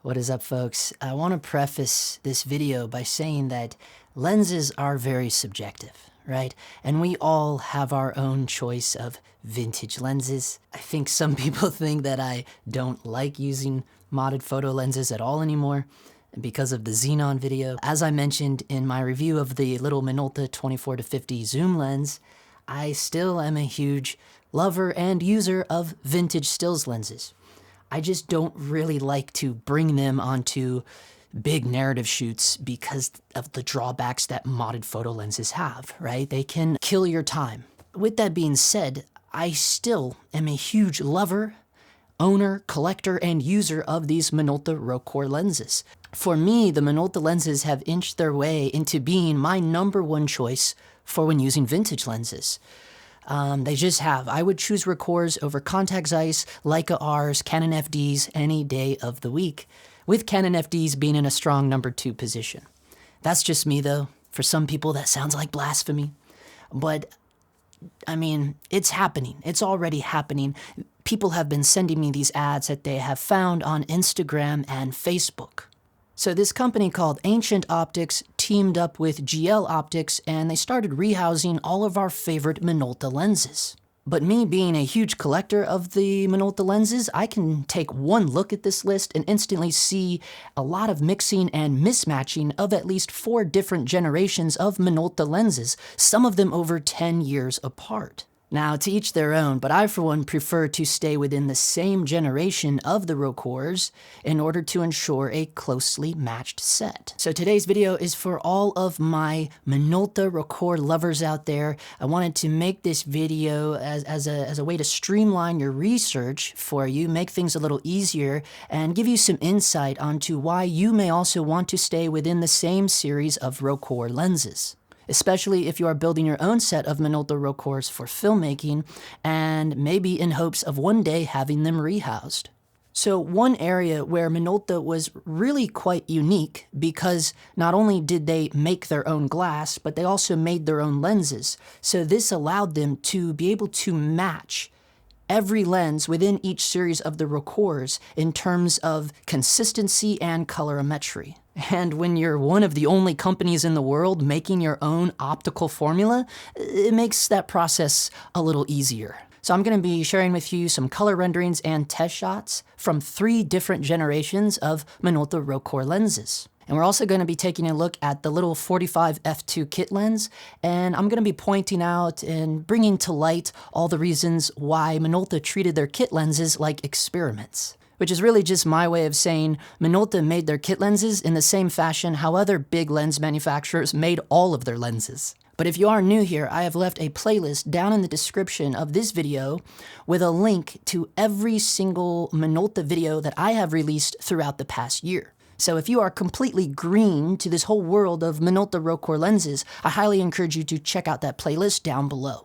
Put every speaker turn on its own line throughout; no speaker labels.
What is up, folks? I want to preface this video by saying that lenses are very subjective, right? And we all have our own choice of vintage lenses. I think some people think that I don't like using modded photo lenses at all anymore because of the Xenon video. As I mentioned in my review of the little Minolta 24-50 zoom lens, I still am a huge lover and user of vintage stills lenses. I just don't really like to bring them onto big narrative shoots because of the drawbacks that modded photo lenses have, right? They can kill your time. With that being said, I still am a huge lover, owner, collector, and user of these Minolta Rokkor lenses. For me, the Minolta lenses have inched their way into being my #1 choice for when using vintage lenses. They just have. I would choose Rokkors over Contax Zeiss, Leica Rs, Canon FDs any day of the week, with Canon FDs being in a strong #2 position. That's just me though. For some people that sounds like blasphemy. But, I mean, it's happening. It's already happening. People have been sending me these ads that they have found on Instagram and Facebook. So this company called Ancient Optics teamed up with GL Optics and they started rehousing all of our favorite Minolta lenses. But me being a huge collector of the Minolta lenses, I can take one look at this list and instantly see a lot of mixing and mismatching of at least 4 different generations of Minolta lenses, some of them over 10 years apart. Now, to each their own, but I for one prefer to stay within the same generation of the Rokkors in order to ensure a closely matched set. So today's video is for all of my Minolta Rokkor lovers out there. I wanted to make this video as a way to streamline your research for you, make things a little easier, and give you some insight onto why you may also want to stay within the same series of Rokkor lenses, especially if you are building your own set of Minolta Rokkors for filmmaking, and maybe in hopes of one day having them rehoused. So one area where Minolta was really quite unique, because not only did they make their own glass, but they also made their own lenses. So this allowed them to be able to match every lens within each series of the Rokkors in terms of consistency and colorimetry. And when you're one of the only companies in the world making your own optical formula, it makes that process a little easier. So I'm going to be sharing with you some color renderings and test shots from 3 different generations of Minolta Rokkor lenses. And we're also going to be taking a look at the little 45 f2 kit lens, and I'm going to be pointing out and bringing to light all the reasons why Minolta treated their kit lenses like experiments, which is really just my way of saying Minolta made their kit lenses in the same fashion how other big lens manufacturers made all of their lenses. But if you are new here, I have left a playlist down in the description of this video with a link to every single Minolta video that I have released throughout the past year. So if you are completely green to this whole world of Minolta Rokkor lenses, I highly encourage you to check out that playlist down below.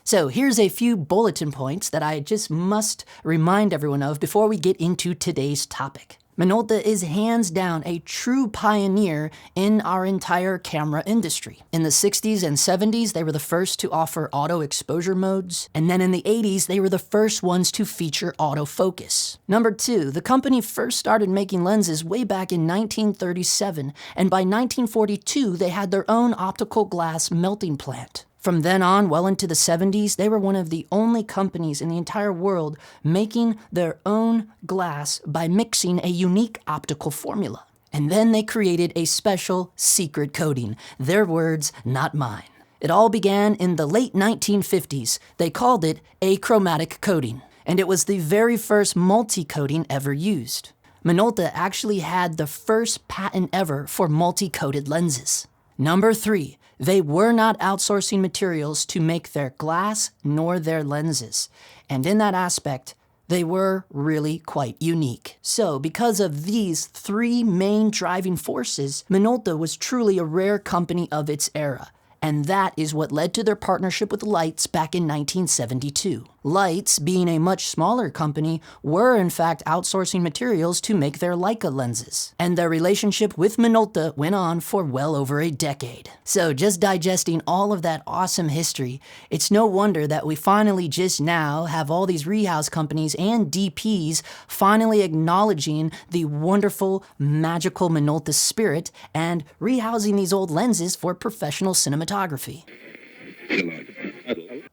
So here's a few bulletin points that I just must remind everyone of before we get into today's topic. Minolta is hands down a true pioneer in our entire camera industry. In the 60s and 70s, they were the first to offer auto exposure modes, and then in the 80s, they were the first ones to feature autofocus. #2, the company first started making lenses way back in 1937, and by 1942, they had their own optical glass melting plant. From then on, well into the 70s, they were one of the only companies in the entire world making their own glass by mixing a unique optical formula. And then they created a special secret coating. Their words, not mine. It all began in the late 1950s. They called it achromatic coating, and it was the very first multi-coating ever used. Minolta actually had the first patent ever for multi-coated lenses. #3, they were not outsourcing materials to make their glass nor their lenses. And in that aspect, they were really quite unique. So because of these 3 main driving forces, Minolta was truly a rare company of its era. And that is what led to their partnership with Leitz back in 1972. Leitz, being a much smaller company, were in fact outsourcing materials to make their Leica lenses. And their relationship with Minolta went on for well over a decade. So just digesting all of that awesome history, it's no wonder that we finally just now have all these rehouse companies and DPs finally acknowledging the wonderful, magical Minolta spirit and rehousing these old lenses for professional cinematography.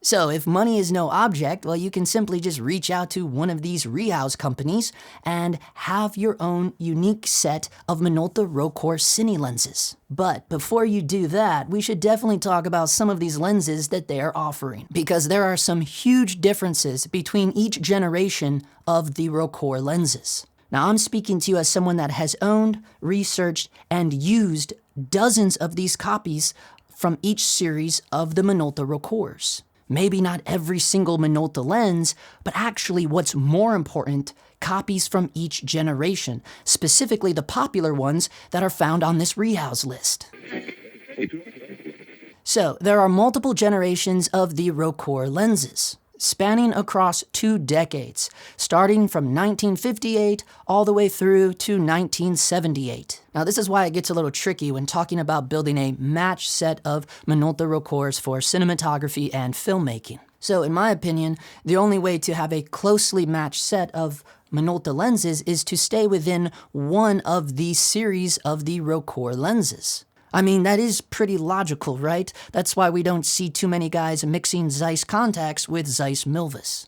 So if money is no object, well, you can simply just reach out to one of these rehouse companies and have your own unique set of Minolta Rokkor Cine lenses. But before you do that, we should definitely talk about some of these lenses that they are offering, because there are some huge differences between each generation of the Rokkor lenses. Now, I'm speaking to you as someone that has owned, researched, and used dozens of these copies from each series of the Minolta Rokkors. Maybe not every single Minolta lens, but actually what's more important, copies from each generation, specifically the popular ones that are found on this Rehouse list. So there are multiple generations of the Rokkor lenses, spanning across 2 decades, starting from 1958 all the way through to 1978. Now this is why it gets a little tricky when talking about building a match set of Minolta Rokkors for cinematography and filmmaking. So in my opinion, the only way to have a closely matched set of Minolta lenses is to stay within one of these series of the Rokkor lenses. I mean, that is pretty logical, right? That's why we don't see too many guys mixing Zeiss contacts with Zeiss Milvus.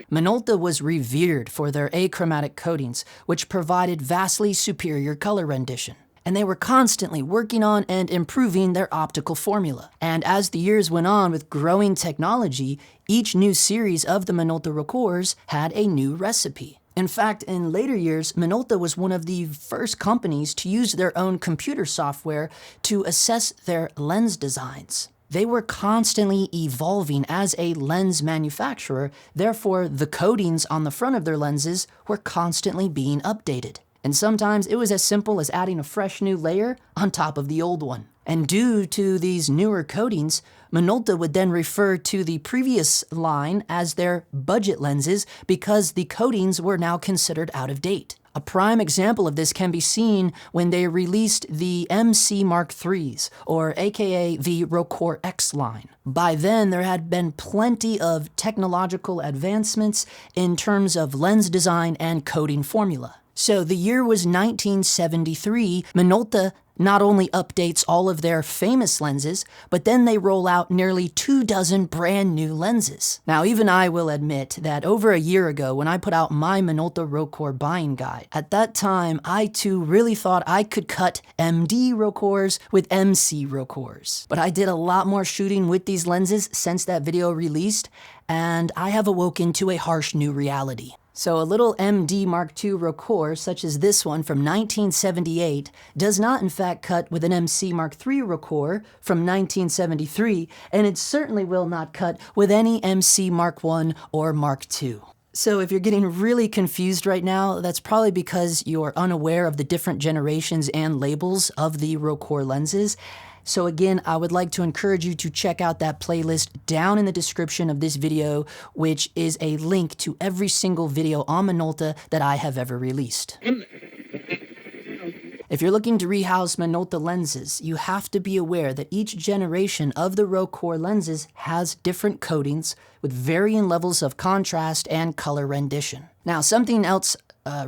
Minolta was revered for their achromatic coatings, which provided vastly superior color rendition. And they were constantly working on and improving their optical formula. And as the years went on with growing technology, each new series of the Minolta Rokkors had a new recipe. In fact, in later years, Minolta was one of the first companies to use their own computer software to assess their lens designs. They were constantly evolving as a lens manufacturer, therefore the coatings on the front of their lenses were constantly being updated. And sometimes it was as simple as adding a fresh new layer on top of the old one. And due to these newer coatings, Minolta would then refer to the previous line as their budget lenses because the coatings were now considered out of date. A prime example of this can be seen when they released the MC Mark IIIs, or aka the Rokkor X line. By then, there had been plenty of technological advancements in terms of lens design and coating formula. So the year was 1973. Minolta not only updates all of their famous lenses, but then they roll out nearly 24 brand new lenses. Now, even I will admit that over a year ago, when I put out my Minolta Rokkor buying guide, at that time, I too really thought I could cut MD Rokkors with MC Rokkors. But I did a lot more shooting with these lenses since that video released, and I have awoken to a harsh new reality. So a little MD Mark II Rokkor, such as this one from 1978, does not in fact cut with an MC Mark III Rokkor from 1973, and it certainly will not cut with any MC Mark I or Mark II. So if you're getting really confused right now, that's probably because you're unaware of the different generations and labels of the Rokkor lenses. So again, I would like to encourage you to check out that playlist down in the description of this video, which is a link to every single video on Minolta that I have ever released. If you're looking to rehouse Minolta lenses, you have to be aware that each generation of the Rokkor lenses has different coatings with varying levels of contrast and color rendition. Now, something else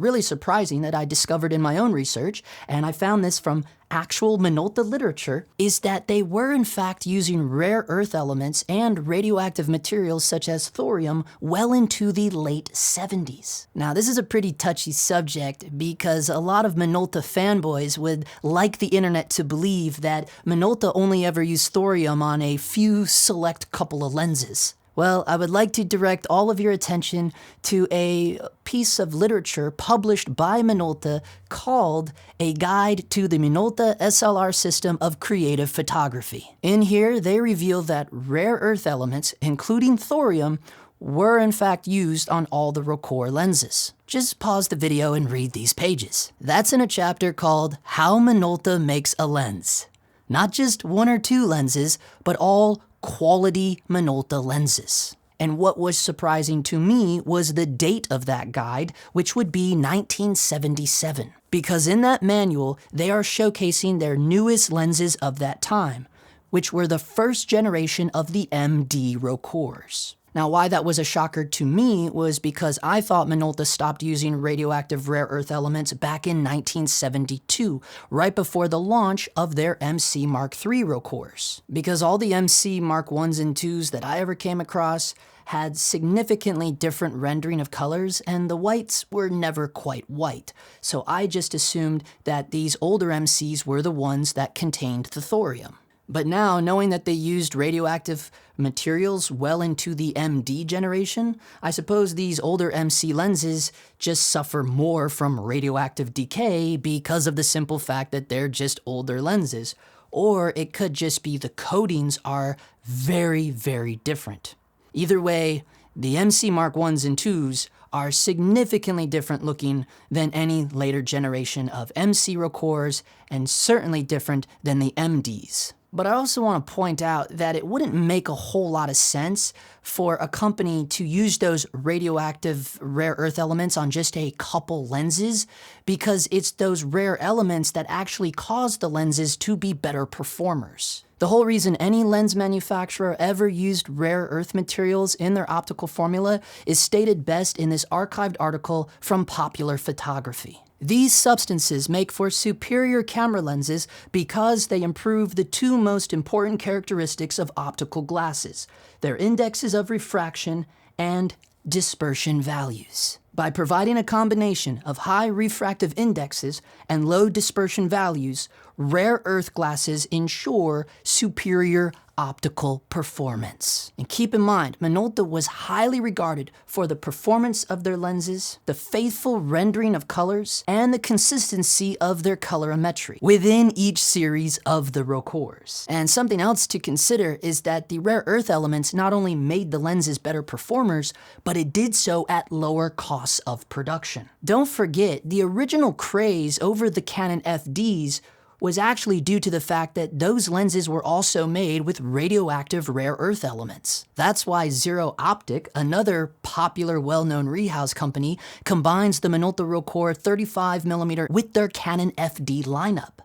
really surprising that I discovered in my own research, and I found this from actual Minolta literature, is that they were in fact using rare earth elements and radioactive materials such as thorium well into the late 70s. Now this is a pretty touchy subject because a lot of Minolta fanboys would like the internet to believe that Minolta only ever used thorium on a few select couple of lenses. Well, I would like to direct all of your attention to a piece of literature published by Minolta called A Guide to the Minolta SLR System of Creative Photography. In here, they reveal that rare earth elements, including thorium, were in fact used on all the Rokkor lenses. Just pause the video and read these pages. That's in a chapter called How Minolta Makes a Lens. Not just one or two lenses, but all quality Minolta lenses. And what was surprising to me was the date of that guide, which would be 1977. Because in that manual, they are showcasing their newest lenses of that time, which were the first generation of the MD Rokkors. Now, why that was a shocker to me was because I thought Minolta stopped using radioactive rare earth elements back in 1972, right before the launch of their MC Mark III Rokkors. Because all the MC Mark Is and IIs that I ever came across had significantly different rendering of colors, and the whites were never quite white. So I just assumed that these older MCs were the ones that contained the thorium. But now, knowing that they used radioactive materials well into the MD generation, I suppose these older MC lenses just suffer more from radioactive decay because of the simple fact that they're just older lenses. Or it could just be the coatings are very, very different. Either way, the MC Mark Is and IIs are significantly different looking than any later generation of MC Rokkors, and certainly different than the MDs. But I also want to point out that it wouldn't make a whole lot of sense for a company to use those radioactive rare earth elements on just a couple lenses, because it's those rare elements that actually cause the lenses to be better performers. The whole reason any lens manufacturer ever used rare earth materials in their optical formula is stated best in this archived article from Popular Photography. These substances make for superior camera lenses because they improve the two most important characteristics of optical glasses, their indexes of refraction and dispersion values. By providing a combination of high refractive indexes and low dispersion values, rare earth glasses ensure superior optical performance. And keep in mind, Minolta was highly regarded for the performance of their lenses, the faithful rendering of colors, and the consistency of their colorimetry within each series of the Rokkors. And something else to consider is that the rare earth elements not only made the lenses better performers, but it did so at lower costs of production. Don't forget, the original craze over the Canon FDs was actually due to the fact that those lenses were also made with radioactive rare earth elements. That's why Zero Optic, another popular well-known Rehouse company, combines the Minolta Rokkor 35mm with their Canon FD lineup.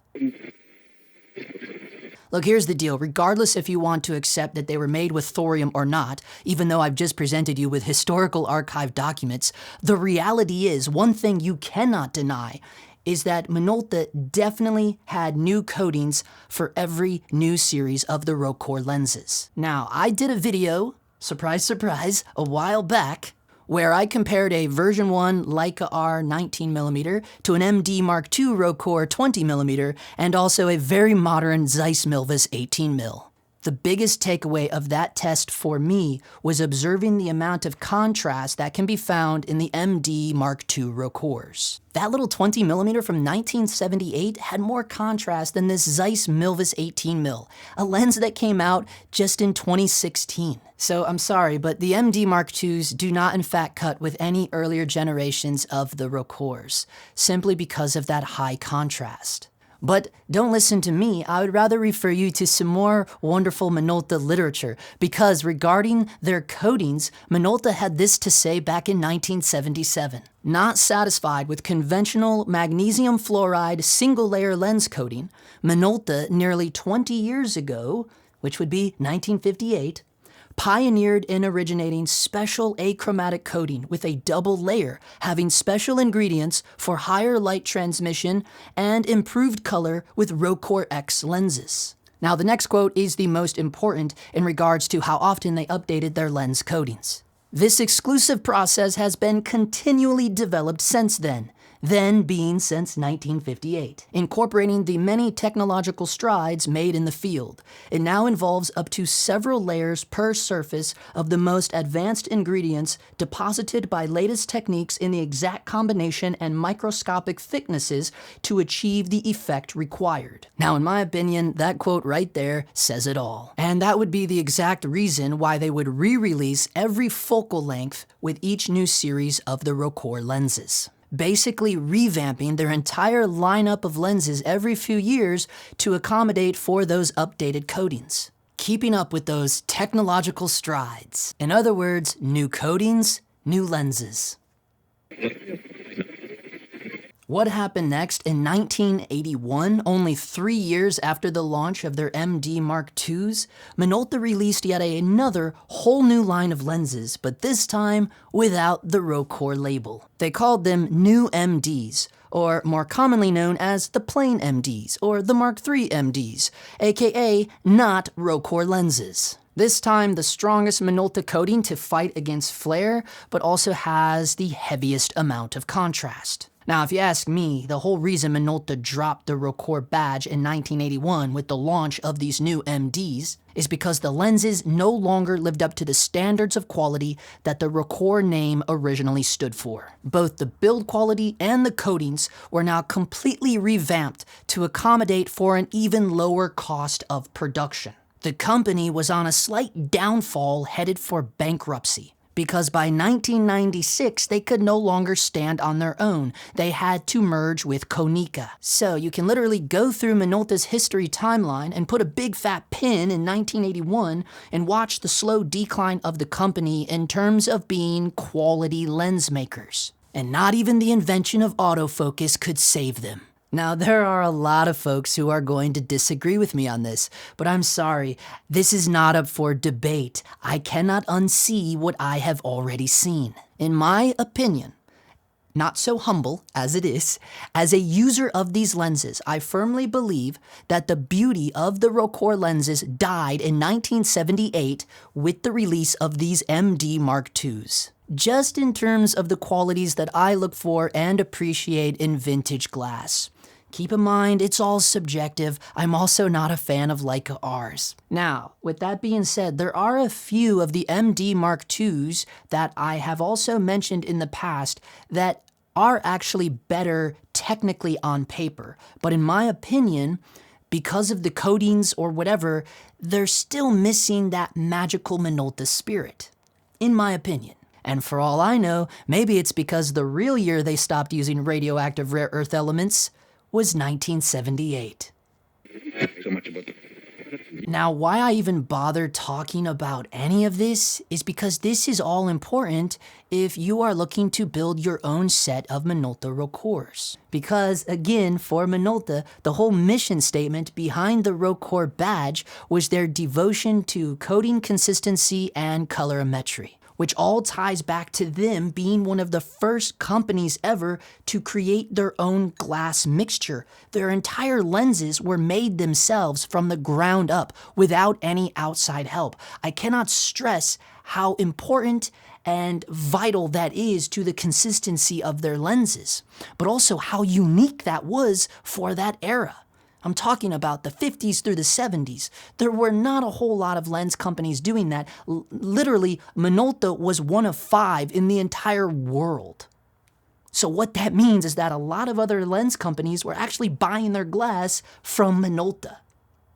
Look, here's the deal. Regardless if you want to accept that they were made with thorium or not, even though I've just presented you with historical archive documents, the reality is, one thing you cannot deny is that Minolta definitely had new coatings for every new series of the Rokkor lenses. Now, I did a video, surprise, surprise, a while back, where I compared a version 1 Leica R 19mm to an MD Mark II Rokkor 20mm, and also a very modern Zeiss Milvus 18mm. The biggest takeaway of that test for me was observing the amount of contrast that can be found in the MD Mark II Rokkors. That little 20mm from 1978 had more contrast than this Zeiss Milvus 18mm, a lens that came out just in 2016. So I'm sorry, but the MD Mark IIs do not in fact cut with any earlier generations of the Rokkors, simply because of that high contrast. But don't listen to me, I would rather refer you to some more wonderful Minolta literature, because regarding their coatings, Minolta had this to say back in 1977. Not satisfied with conventional magnesium fluoride single-layer lens coating, Minolta nearly 20 years ago, which would be 1958, pioneered in originating special achromatic coating with a double layer, having special ingredients for higher light transmission and improved color with Rokkor X lenses. Now, the next quote is the most important in regards to how often they updated their lens coatings. This exclusive process has been continually developed since then being since 1958, incorporating the many technological strides made in the field. It now involves up to several layers per surface of the most advanced ingredients deposited by latest techniques in the exact combination and microscopic thicknesses to achieve the effect required. Now, in my opinion, that quote right there says it all. And that would be the exact reason why they would re-release every focal length with each new series of the Rokkor lenses. basically revamping their entire lineup of lenses every few years to accommodate for those updated coatings, keeping up with those technological strides. In other words, new coatings, new lenses. What happened next in 1981, only 3 years after the launch of their MD Mark IIs, Minolta released yet another whole new line of lenses, but this time without the Rokkor label. They called them New MDs, or more commonly known as the plain MDs, or the Mark III MDs, aka not Rokkor lenses. This time, the strongest Minolta coating to fight against flare, but also has the heaviest amount of contrast. Now, if you ask me, the whole reason Minolta dropped the Rokkor badge in 1981 with the launch of these new MDs is because the lenses no longer lived up to the standards of quality that the Rokkor name originally stood for. Both the build quality and the coatings were now completely revamped to accommodate for an even lower cost of production. The company was on a slight downfall headed for bankruptcy, because by 1996, they could no longer stand on their own. They had to merge with Konica. So you can literally go through Minolta's history timeline and put a big fat pin in 1981 and watch the slow decline of the company in terms of being quality lens makers. And not even the invention of autofocus could save them. Now, there are a lot of folks who are going to disagree with me on this, but I'm sorry, this is not up for debate. I cannot unsee what I have already seen. In my opinion, not so humble as it is, as a user of these lenses, I firmly believe that the beauty of the Rokkor lenses died in 1978 with the release of these MD Mark IIs. Just in terms of the qualities that I look for and appreciate in vintage glass. Keep in mind, it's all subjective. I'm also not a fan of Leica Rs. Now, with that being said, there are a few of the MD Mark IIs that I have also mentioned in the past that are actually better technically on paper. But in my opinion, because of the coatings or whatever, they're still missing that magical Minolta spirit, in my opinion. And for all I know, maybe it's because the real year they stopped using radioactive rare earth elements was 1978. Now, why I even bother talking about any of this is because this is all important if you are looking to build your own set of Minolta Rokkors. Because, again, for Minolta, the whole mission statement behind the Rokkor badge was their devotion to coating consistency and colorimetry, which all ties back to them being one of the first companies ever to create their own glass mixture. Their entire lenses were made themselves from the ground up without any outside help. I cannot stress how important and vital that is to the consistency of their lenses, but also how unique that was for that era. I'm talking about the 50s through the 70s. There were not a whole lot of lens companies doing that. Literally, Minolta was one of 5 in the entire world. So what that means is that a lot of other lens companies were actually buying their glass from Minolta.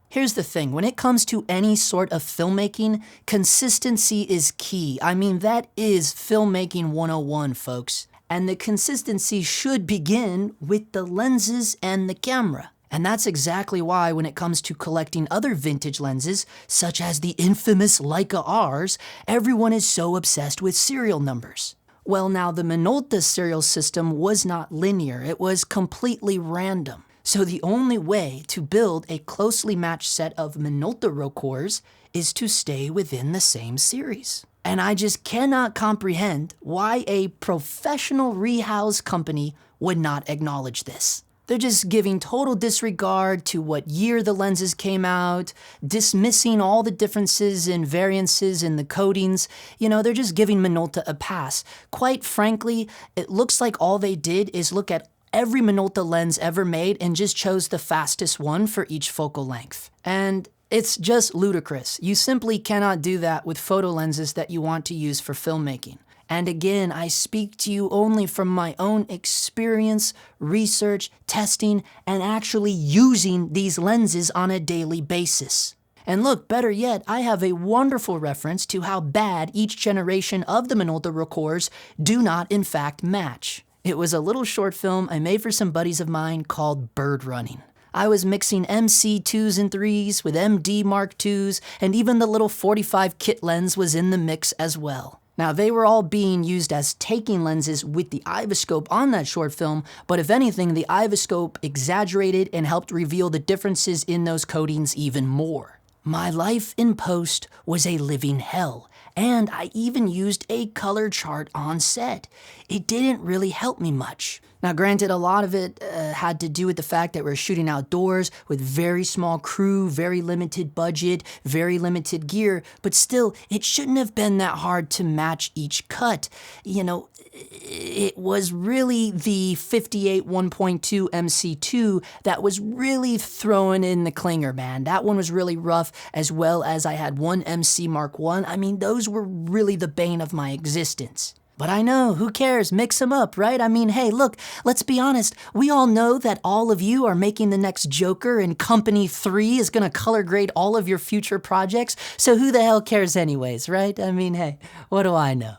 Here's the thing, when it comes to any sort of filmmaking, consistency is key. I mean, that is filmmaking 101, folks. And the consistency should begin with the lenses and the camera. And that's exactly why when it comes to collecting other vintage lenses, such as the infamous Leica Rs, everyone is so obsessed with serial numbers. Well, now the Minolta serial system was not linear, it was completely random. So the only way to build a closely matched set of Minolta Rokkors is to stay within the same series. And I just cannot comprehend why a professional rehouse company would not acknowledge this. They're just giving total disregard to what year the lenses came out, dismissing all the differences and variances in the coatings. You know, they're just giving Minolta a pass. Quite frankly, it looks like all they did is look at every Minolta lens ever made and just chose the fastest one for each focal length. And it's just ludicrous. You simply cannot do that with photo lenses that you want to use for filmmaking. And again, I speak to you only from my own experience, research, testing, and actually using these lenses on a daily basis. And look, better yet, I have a wonderful reference to how bad each generation of the Minolta Rokkors do not in fact match. It was a little short film I made for some buddies of mine called Bird Running. I was mixing MC2s and 3s with MD Mark IIs, and even the little 45 kit lens was in the mix as well. Now, they were all being used as taking lenses with the Ivoscope on that short film, but if anything, the Ivoscope exaggerated and helped reveal the differences in those coatings even more. My life in post was a living hell, and I even used a color chart on set. It didn't really help me much. Now, granted, a lot of it had to do with the fact that we're shooting outdoors with very small crew, very limited budget, very limited gear, but still, it shouldn't have been that hard to match each cut. You know, it was really the 58 1.2 MC2 that was really throwing in the clinger, man. That one was really rough, as well as I had one MC Mark I. I mean, those were really the bane of my existence. But I know, who cares? Mix them up, right? I mean, hey, look, let's be honest. We all know that all of you are making the next Joker, and Company 3 is gonna color grade all of your future projects, so who the hell cares anyways, right? I mean, hey, what do I know?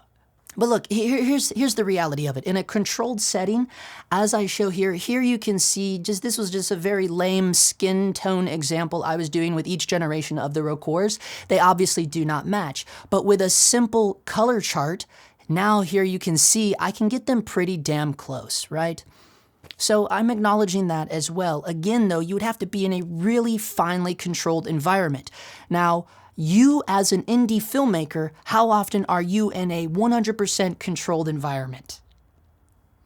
But look, here's the reality of it. In a controlled setting, as I show here you can see, this was just a very lame skin tone example I was doing with each generation of the Rokkors. They obviously do not match. But with a simple color chart, now here you can see I can get them pretty damn close, right? So I'm acknowledging that as well. Again, though, you would have to be in a really finely controlled environment. Now, you as an indie filmmaker, how often are you in a 100% controlled environment?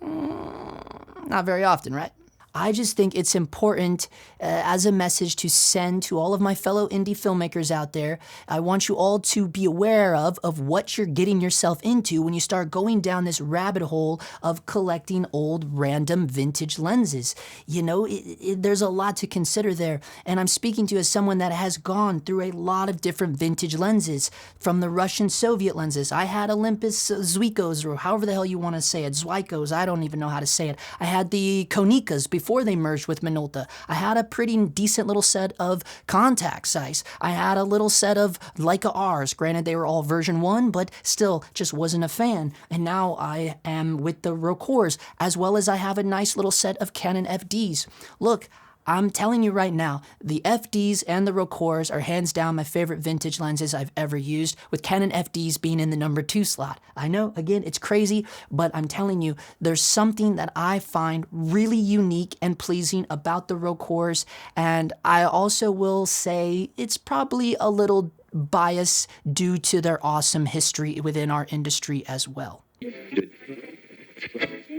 Not very often, right? I just think it's important as a message to send to all of my fellow indie filmmakers out there. I want you all to be aware of what you're getting yourself into when you start going down this rabbit hole of collecting old random vintage lenses. You know, there's a lot to consider there. And I'm speaking to you as someone that has gone through a lot of different vintage lenses, from the Russian Soviet lenses. I had Olympus Zwikos, or however the hell you want to say it, Zwikos, I don't even know how to say it. I had the Konikas before they merged with Minolta. I had a pretty decent little set of contact size. I had a little set of Leica Rs. Granted, they were all version 1, but still just wasn't a fan. And now I am with the Rokkors, as well as I have a nice little set of Canon FDs. Look, I'm telling you right now, the FDs and the Rokkors are hands down my favorite vintage lenses I've ever used, with Canon FDs being in the number 2 slot. I know, again, it's crazy, but I'm telling you, there's something that I find really unique and pleasing about the Rokkors, and I also will say it's probably a little bias due to their awesome history within our industry as well.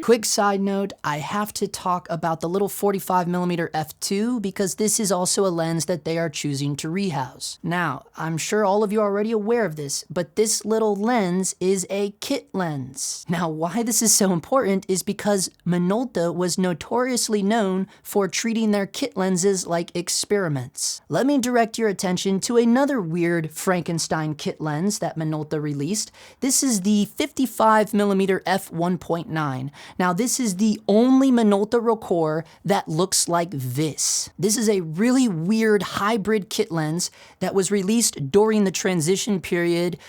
Quick side note, I have to talk about the little 45mm f2 because this is also a lens that they are choosing to rehouse. Now, I'm sure all of you are already aware of this, but this little lens is a kit lens. Now, why this is so important is because Minolta was notoriously known for treating their kit lenses like experiments. Let me direct your attention to another weird Frankenstein kit lens that Minolta released. This is the 55mm f1.9. Now, this is the only Minolta Rokkor that looks like this. This is a really weird hybrid kit lens that was released during the transition period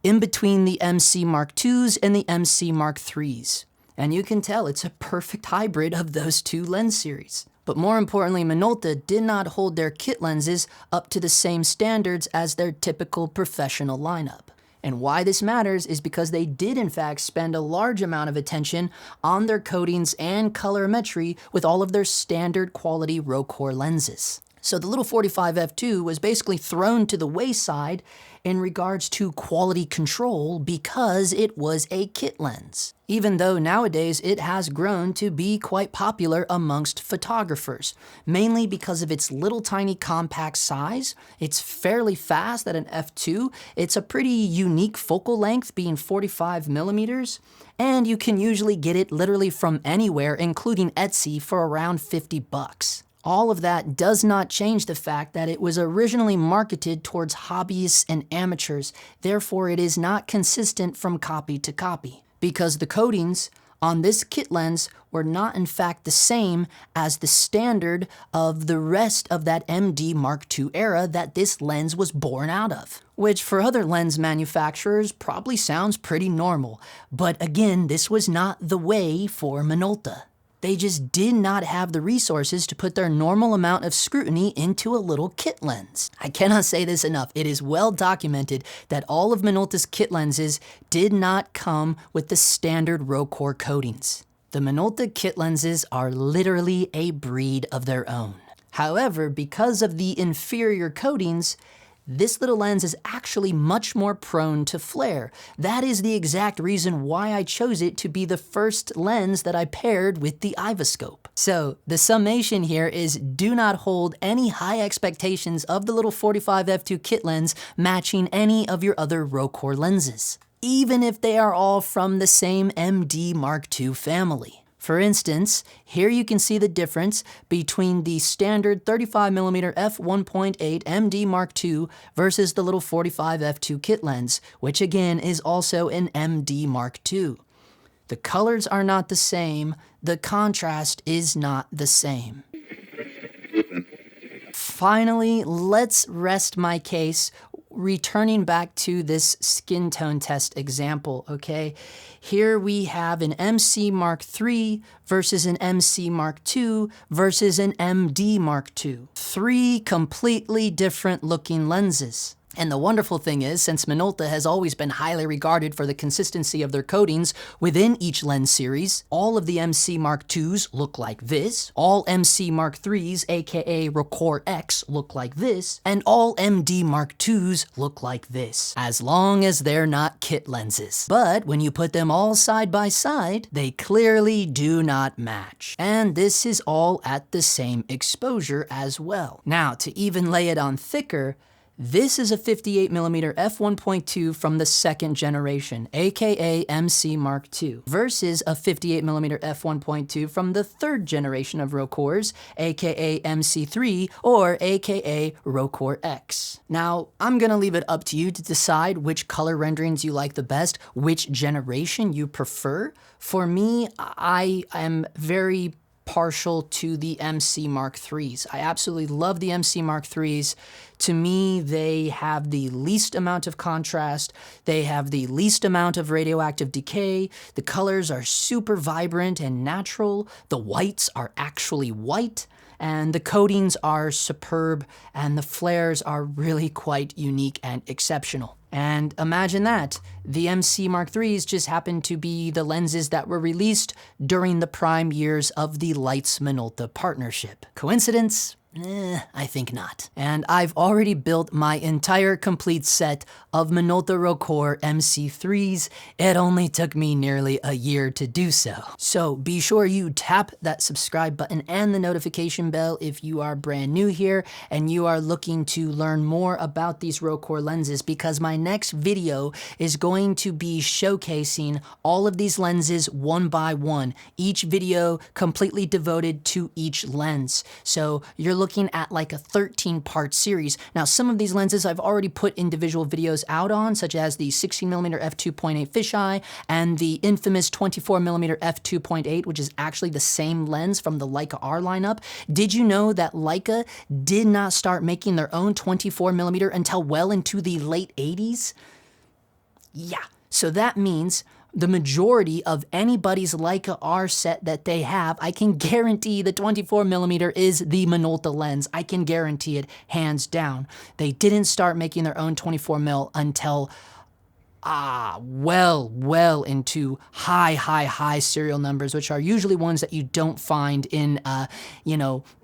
in between the MC Mark IIs and the MC Mark IIIs. And you can tell it's a perfect hybrid of those two lens series. But more importantly, Minolta did not hold their kit lenses up to the same standards as their typical professional lineup. And why this matters is because they did in fact spend a large amount of attention on their coatings and colorimetry with all of their standard quality Rokkor lenses. So the little 45 f2 was basically thrown to the wayside in regards to quality control because it was a kit lens. Even though nowadays it has grown to be quite popular amongst photographers, mainly because of its little tiny compact size. It's fairly fast at an f2. It's a pretty unique focal length, being 45mm, and you can usually get it literally from anywhere, including Etsy, for around $50. All of that does not change the fact that it was originally marketed towards hobbyists and amateurs, therefore it is not consistent from copy to copy, because the coatings on this kit lens were not in fact the same as the standard of the rest of that MD Mark II era that this lens was born out of. Which for other lens manufacturers probably sounds pretty normal, but again, this was not the way for Minolta. They just did not have the resources to put their normal amount of scrutiny into a little kit lens. I cannot say this enough. It is well documented that all of Minolta's kit lenses did not come with the standard Rokkor coatings. The Minolta kit lenses are literally a breed of their own. However, because of the inferior coatings, this little lens is actually much more prone to flare. That is the exact reason why I chose it to be the first lens that I paired with the Ivoscope. So the summation here is do not hold any high expectations of the little 45 f2 kit lens matching any of your other Rokkor lenses, even if they are all from the same MD Mark II family. For instance, here you can see the difference between the standard 35mm f1.8 MD Mark II versus the little 45 f2 kit lens, which again is also an MD Mark II. The colors are not the same, the contrast is not the same. Finally, let's rest my case returning back to this skin tone test example, okay? Here we have an MC Mark III versus an MC Mark II versus an MD Mark II. Three completely different looking lenses. And the wonderful thing is, since Minolta has always been highly regarded for the consistency of their coatings within each lens series, all of the MC Mark IIs look like this, all MC Mark IIIs, aka Rokkor X, look like this, and all MD Mark IIs look like this, as long as they're not kit lenses. But when you put them all side by side, they clearly do not match. And this is all at the same exposure as well. Now, to even lay it on thicker, this is a 58mm f1.2 from the second generation, aka MC Mark II, versus a 58mm f1.2 from the third generation of Rokkors, aka MC3 or aka Rokkor X. Now, I'm gonna leave it up to you to decide which color renderings you like the best, which generation you prefer. For me, I am very partial to the MC Mark IIIs. I absolutely love the MC Mark IIIs. To me, they have the least amount of contrast, they have the least amount of radioactive decay, the colors are super vibrant and natural, the whites are actually white, and the coatings are superb, and the flares are really quite unique and exceptional. And imagine that, the MC Mark IIIs just happen to be the lenses that were released during the prime years of the Leitz-Minolta partnership. Coincidence? I think not. And I've already built my entire complete set of Minolta Rokkor MC3s. It only took me nearly a year to do so. So be sure you tap that subscribe button and the notification bell if you are brand new here and you are looking to learn more about these Rokkor lenses, because my next video is going to be showcasing all of these lenses one by one, each video completely devoted to each lens. So you're looking at like a 13-part series. Now, some of these lenses I've already put individual videos out on, such as the 16mm f2.8 fisheye and the infamous 24mm f2.8, which is actually the same lens from the Leica R lineup. Did you know that Leica did not start making their own 24mm until well into the late 80s? Yeah, so that means the majority of anybody's Leica R set that they have, I can guarantee the 24mm is the Minolta lens. I can guarantee it hands down. They didn't start making their own 24mm until well into high serial numbers, which are usually ones that you don't find in,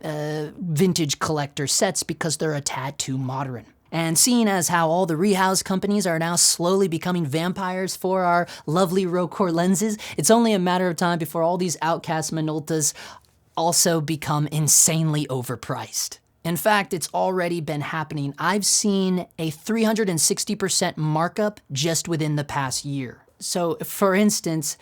vintage collector sets because they're a tad too modern. And seeing as how all the Rehouse companies are now slowly becoming vampires for our lovely Rokkor lenses, it's only a matter of time before all these outcast Minoltas also become insanely overpriced. In fact, it's already been happening. I've seen a 360% markup just within the past year. So, for instance,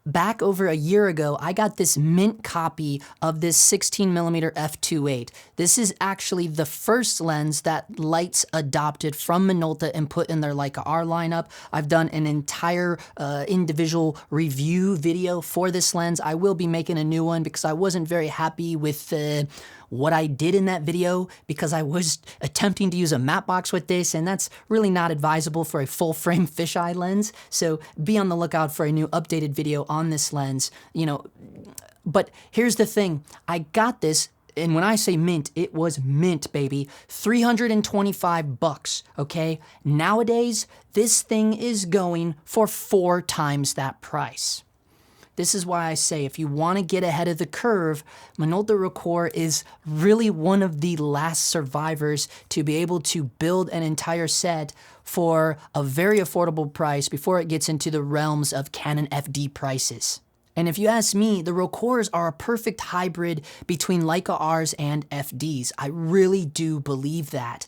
back over a year ago, I got this mint copy of this 16mm f2.8. This is actually the first lens that Lights adopted from Minolta and put in their Leica R lineup. I've done an entire individual review video for this lens. I will be making a new one because I wasn't very happy with what I did in that video, because I was attempting to use a matte box with this, and that's really not advisable for a full frame fisheye lens. So be on the lookout for a new updated video on this lens, you know. But here's the thing, I got this, and when I say mint, it was mint, baby. 325 bucks, okay? Nowadays, this thing is going for 4 times that price. This is why I say, if you want to get ahead of the curve, Minolta Rokkor is really one of the last survivors to be able to build an entire set for a very affordable price before it gets into the realms of Canon FD prices. And if you ask me, the Rokkors are a perfect hybrid between Leica Rs and FDs. I really do believe that.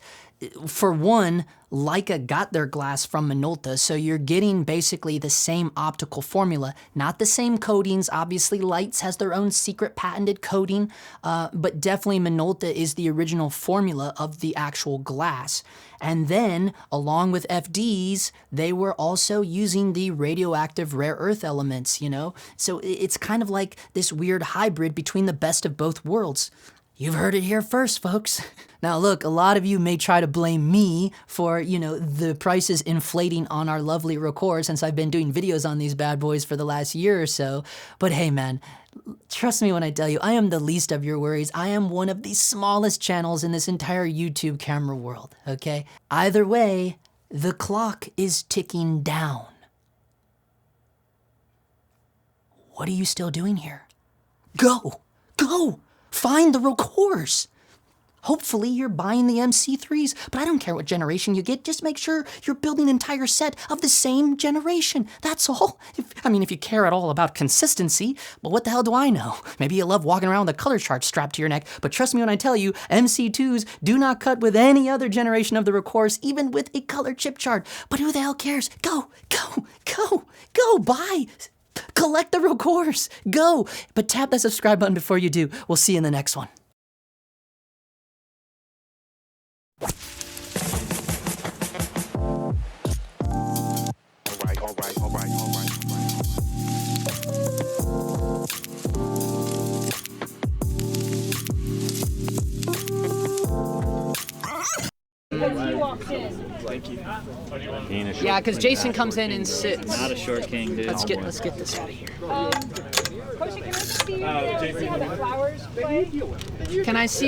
For one, Leica got their glass from Minolta, so you're getting basically the same optical formula, not the same coatings. Obviously, Lights has their own secret patented coating, but definitely Minolta is the original formula of the actual glass. And then, along with FDs, they were also using the radioactive rare earth elements, you know? So it's kind of like this weird hybrid between the best of both worlds. You've heard it here first, folks. Now look, a lot of you may try to blame me for, you know, the prices inflating on our lovely Rokkor since I've been doing videos on these bad boys for the last year or so. But hey man, trust me when I tell you, I am the least of your worries. I am one of the smallest channels in this entire YouTube camera world, okay? Either way, the clock is ticking down. What are you still doing here? Go! Go! Find the Rokkors. Hopefully you're buying the MC3s, but I don't care what generation you get. Just make sure you're building an entire set of the same generation. That's all. If you care at all about consistency, but what the hell do I know? Maybe you love walking around with a color chart strapped to your neck, but trust me when I tell you, MC2s do not cut with any other generation of the Rokkors, even with a color chip chart. But who the hell cares? Go, go, go, go, buy. Collect the Rokkors, go! But tap that subscribe button before you do. We'll see you in the next one.
Thank you.
Yeah, because Jason comes in and sits.
Not a short king, dude.
Let's get this out of here.
Koshy, can I just see how the flowers play?
Can I see